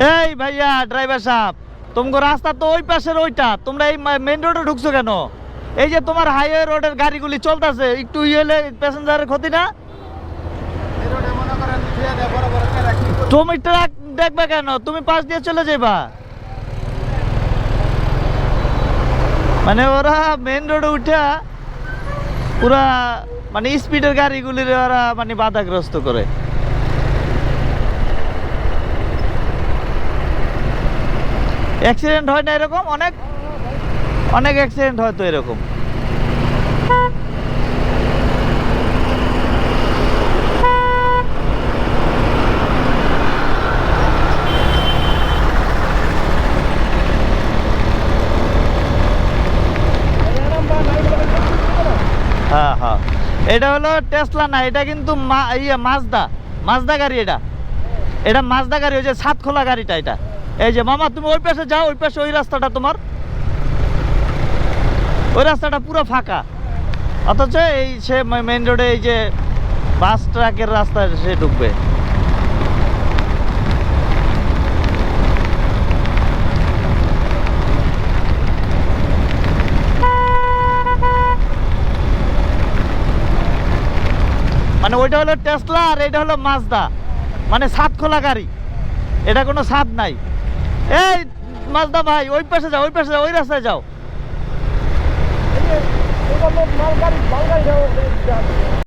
এই ভাইয়া ড্রাইভার সাহেব, তোমার রাস্তা তো ওই পাশের ওইটা, তোমরা এই মেইন রোডে ঢুকছো কেন? এই যে তোমার হাইওয়ে রোডের গাড়িগুলি চলতেছে, একটু ইয়ে হলে প্যাসেঞ্জারের ক্ষতি না? তুমি ট্রাক দেখবে কেন? তুমি পাশ দিয়ে চলে যাবা। মানে ওরা মেইন রোডে উঠা পুরা মানে স্পিডের গাড়িগুলির ওরা মানে বাধাগ্রস্ত করে। অ্যাক্সিডেন্ট হয় না এরকম? অনেক অনেক অ্যাক্সিডেন্ট হয় তো এরকম। হ্যাঁ হ্যাঁ, এটা হলো টেসলা না, এটা কিন্তু মাজদা। মাজদা গাড়ি এটা, এটা মাজদা গাড়ি, ওই যে ছাদ খোলা গাড়িটা এটা। এই যে মামা তুমি ওই পাশে যাও, ওই পাশে ওই রাস্তাটা তোমার, ওই রাস্তাটা পুরো ফাঁকা, অথচ এই সে মেইন রোডে এই যে বাস ট্রাকের রাস্তা সে ঢুকবে। মানে ওইটা হলো টেসলা আর এটা হলো মাজদা, মানে ছাদ খোলা গাড়ি, এটা কোনো ছাদ নাই। এই মাজদা ভাই ওই পাশে যাও, ওই পাশে যাও, ওই রাস্তায় যাও।